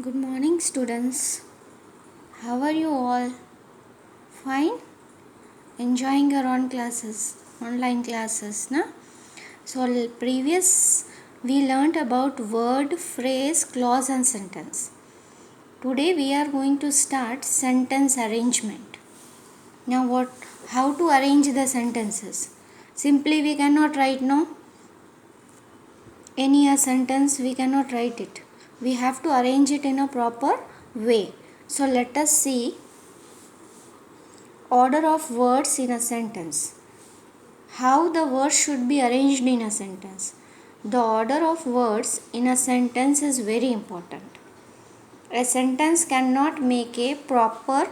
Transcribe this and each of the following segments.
Good morning, students. How are you all? Fine? Enjoying your online classes, na? So, previous we learnt about word, phrase, clause, and sentence. Today we are going to start sentence arrangement. Now, how to arrange the sentences? Simply, we cannot write any a sentence. We cannot write it. We have to arrange it in a proper way. So, let us see order of words in a sentence. How the words should be arranged in a sentence. The order of words in a sentence is very important. A sentence cannot make a proper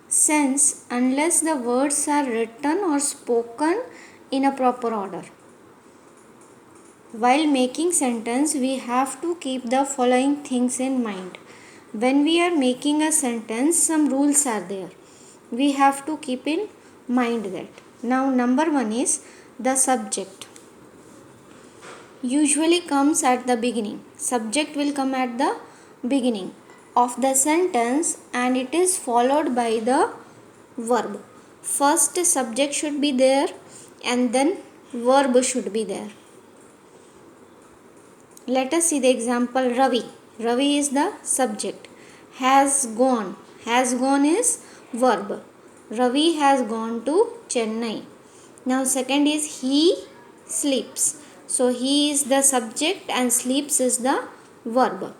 sense unless the words are written or spoken in a proper order. While making sentence, we have to keep the following things in mind. When we are making a sentence, some rules are there. We have to keep in mind that. Now, number 1 is the subject. Usually comes at the beginning. Subject will come at the beginning of the sentence and it is followed by the verb. First subject should be there and then verb should be there. Let us see the example Ravi. Ravi is the subject. Has gone. Has gone is verb. Ravi has gone to Chennai. Now second is he sleeps. So he is the subject and sleeps is the verb.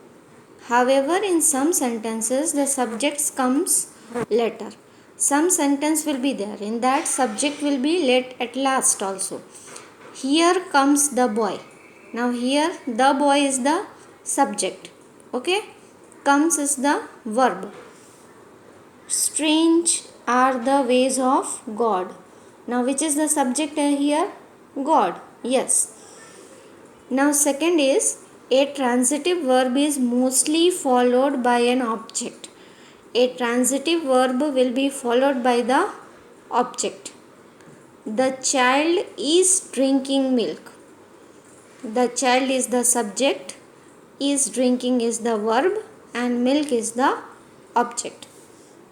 However, in some sentences the subject comes later. Some sentence will be there. In that subject will be at last also. Here comes the boy. Now here the boy is the subject. Okay. Comes is the verb. Strange are the ways of God. Now which is the subject here? God. Yes. Now second is a transitive verb is mostly followed by an object. A transitive verb will be followed by the object. The child is drinking milk. The child is the subject, is drinking is the verb and milk is the object.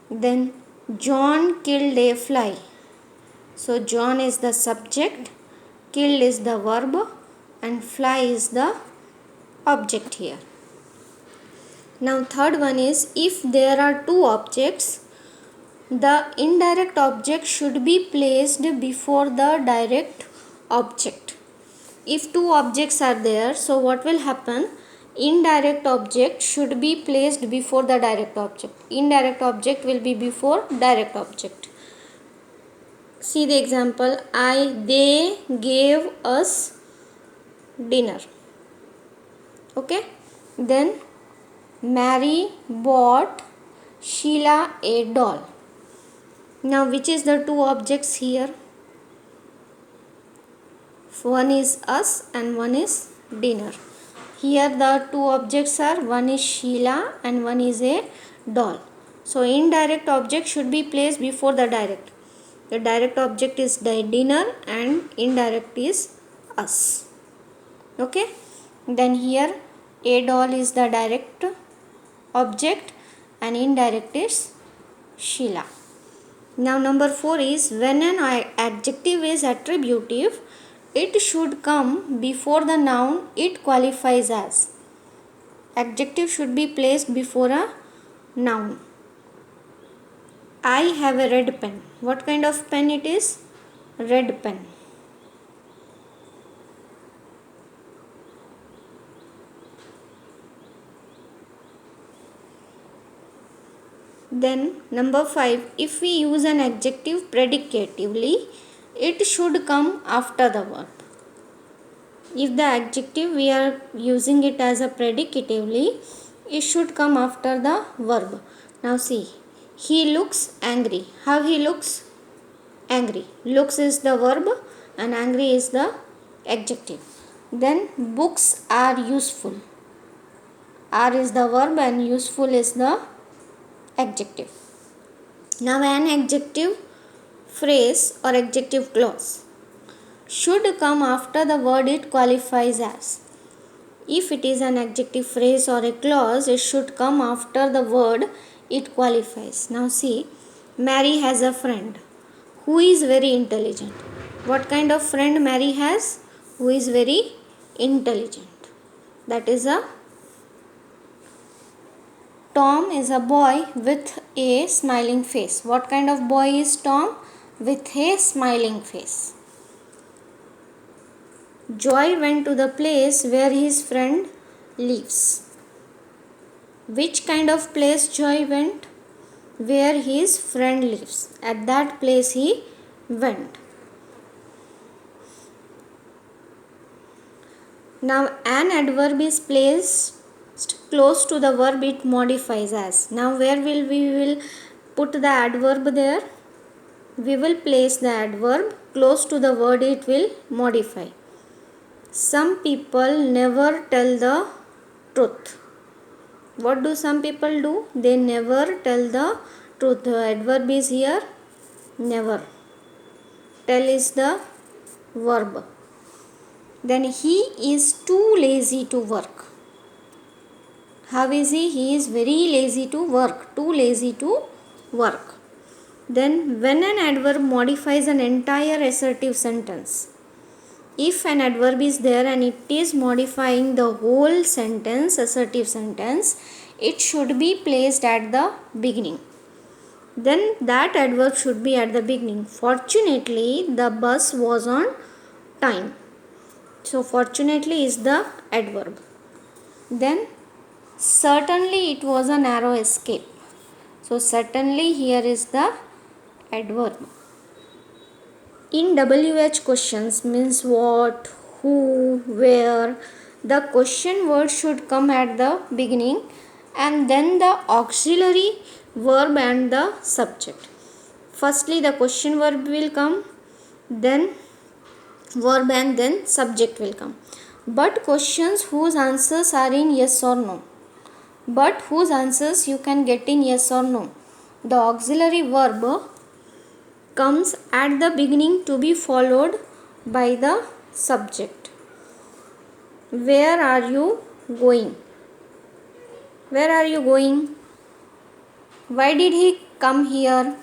Then John killed a fly. So John is the subject, killed is the verb and fly is the object here. Now third one is if there are two objects, the indirect object should be placed before the direct object. If two objects are there, so what will happen? Indirect object should be placed before the direct object. Indirect object will be before direct object. See the example. They gave us dinner. Okay. Then Mary bought Sheila a doll. Now which is the two objects here? One is us and one is dinner. Here the two objects are, one is Sheila and one is a doll. So indirect object should be placed before the direct. The direct object is the dinner and indirect is us. Okay. Then here a doll is the direct object and indirect is Sheila. Now number 4 is when an adjective is attributive, it should come before the noun it qualifies as. Adjective should be placed before a noun. I have a red pen. What kind of pen it is? Red pen. Then number 5, if we use an adjective predicatively, it should come after the verb. If the adjective we are using it as a predicatively, it should come after the verb. Now see, he looks angry. How he looks? Angry. Looks is the verb and angry is the adjective. Then books are useful. Are is the verb and useful is the adjective. Now an adjective phrase or adjective clause should come after the word it qualifies as. If it is an adjective phrase or a clause, it should come after the word it qualifies. Now see, Mary has a friend who is very intelligent. What kind of friend Mary has? Who is very intelligent. That is a Tom is a boy with a smiling face. What kind of boy is Tom? With a smiling face. Joy went to the place where his friend lives. Which kind of place Joy went? Where his friend lives. At that place he went. Now an adverb is placed close to the verb it modifies as. Now where we will put the adverb there? We will place the adverb close to the word it will modify. Some people never tell the truth. What do some people do? They never tell the truth. The adverb is here never. Tell is the verb. Then he is too lazy to work. How is he? He is very lazy to work. Too lazy to work. Then when an adverb modifies an entire assertive sentence, if an adverb is there and it is modifying the whole sentence, assertive sentence, it should be placed at the beginning. Then that adverb should be at the beginning. Fortunately, the bus was on time. So fortunately is the adverb. Then certainly it was a narrow escape. So certainly here is the adverb. In WH questions means what, who, where, the question word should come at the beginning and then the auxiliary verb and the subject. Firstly the question verb will come, then verb and then subject will come. But questions whose answers are in yes or no. But whose answers you can get in yes or no. The auxiliary verb comes at the beginning to be followed by the subject. Where are you going? Where are you going? Why did he come here?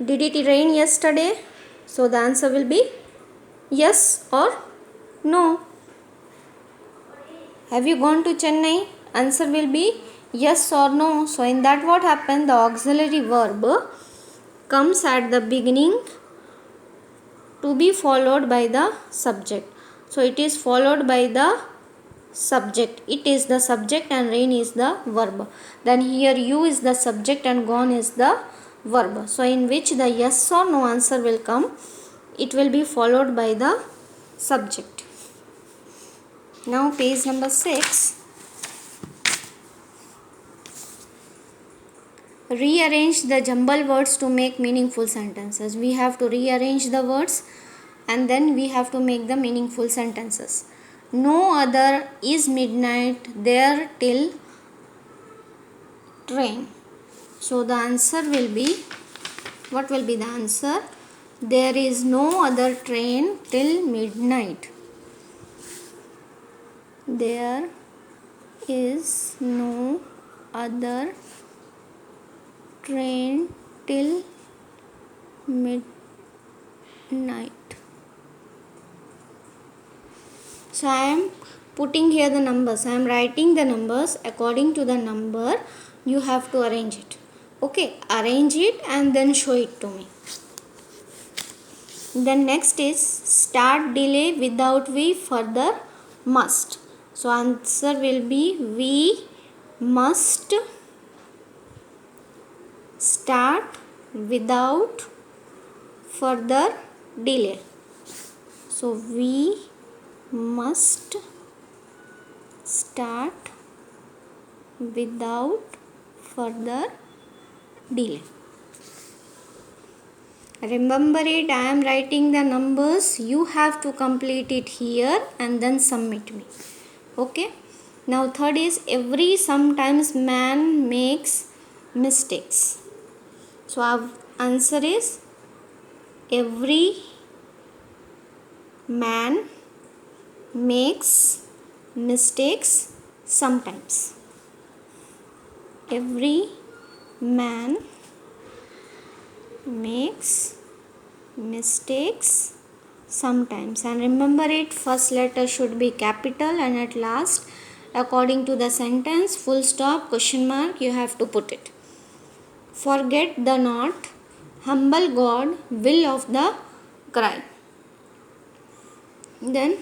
Did it rain yesterday? So the answer will be yes or no. Have you gone to Chennai? Answer will be yes or no. So in that what happened? The auxiliary verb comes at the beginning to be followed by the subject. So it is followed by the subject. It is the subject and rain is the verb. Then here you is the subject and gone is the verb. So in which the yes or no answer will come, it will be followed by the subject. Now page number 6. Rearrange the jumble words to make meaningful sentences. We have to rearrange the words and then we have to make the meaningful sentences. No other is midnight there till train. So the answer will be, what will be the answer? There is no other train till midnight. There is no other train till midnight. So I am putting here the numbers. I am writing the numbers. According to the number you have to arrange it. Okay, arrange it and then show it to me. Then next is start delay without we further must. So answer will be we must start without further delay. So we must start without further delay. Remember it, I am writing the numbers. You have to complete it here and then submit me. Okay. Now third is sometimes man makes mistakes. So our answer is, every man makes mistakes sometimes. Every man makes mistakes sometimes. And remember it, first letter should be capital, and at last, according to the sentence, full stop, question mark, you have to put it. Forget the not, humble God, will of the cry. Then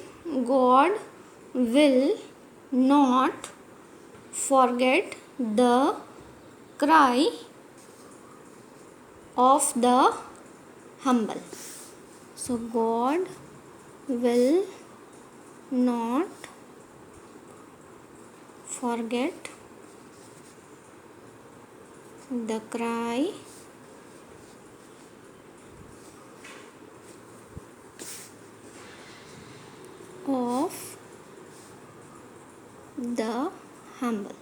God will not forget the cry of the humble. So God will not forget the cry of the humble.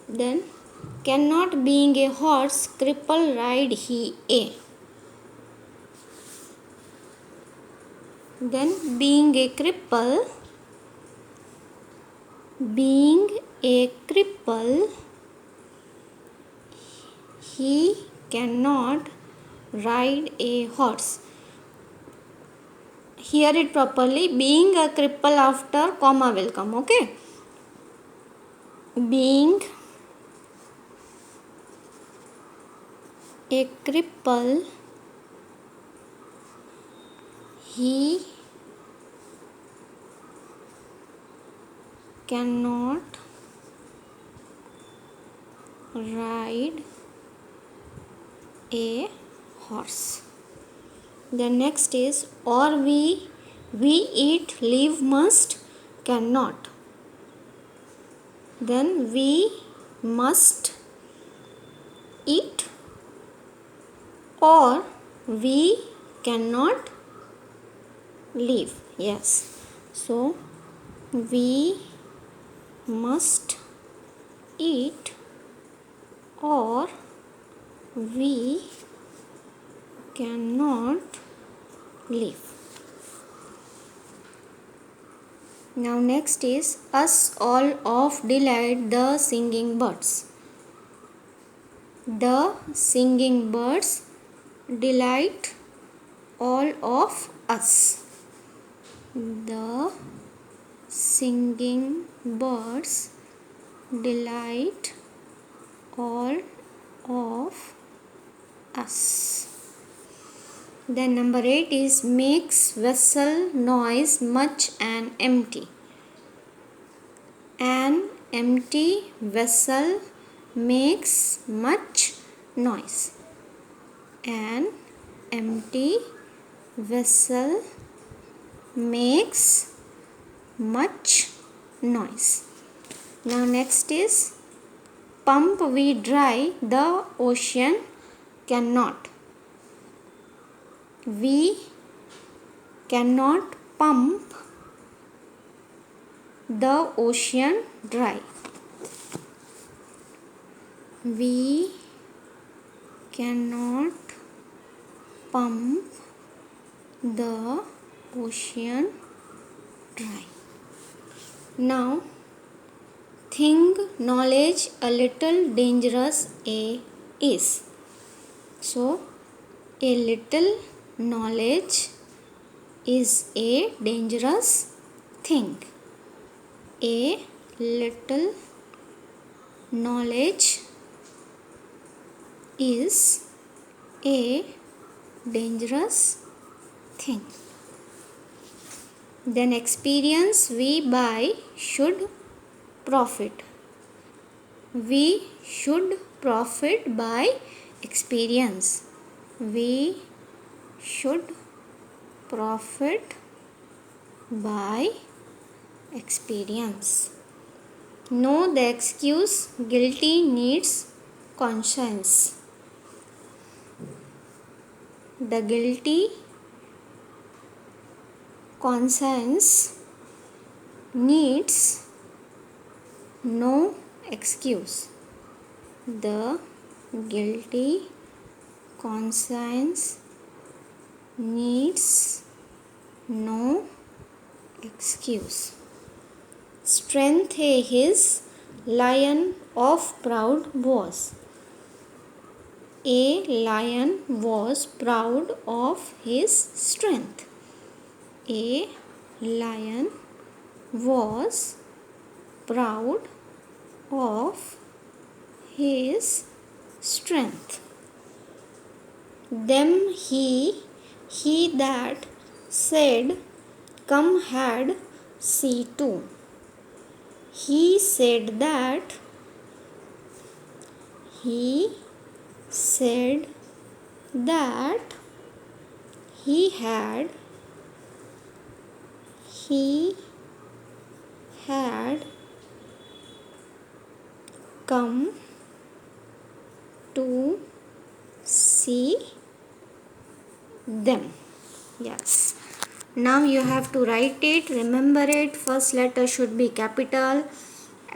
Then cannot being a horse cripple ride he a. Then being a cripple he cannot ride a horse. Hear it properly. Being a cripple, after comma will come. Okay. Being a cripple, he cannot ride a horse. The next is or we eat, live, must, cannot. Then we must eat or we cannot live. Yes. So we must eat or we cannot live. Now next is us all of delight the singing birds. The singing birds delight all of us. The singing birds delight all of us. Then number 8 is makes vessel noise much and empty. An empty vessel makes much noise. An empty vessel makes much noise. Now next is pump we dry, the ocean cannot. We cannot pump the ocean dry. We cannot pump the ocean dry. Now, think knowledge a little dangerous a is. So, a little knowledge is a dangerous thing. A little knowledge is a dangerous thing. Then experience we buy should profit. We should profit by experience. We should profit by experience. Know the excuse guilty needs conscience. The guilty conscience needs no excuse. The guilty conscience needs no excuse. Strength his lion of proud was. A lion was proud of his strength. A lion was proud of his strength. Them he that said, come had see too. He said that he had come to see them. Yes. Now you have to write it. Remember it. First letter should be capital.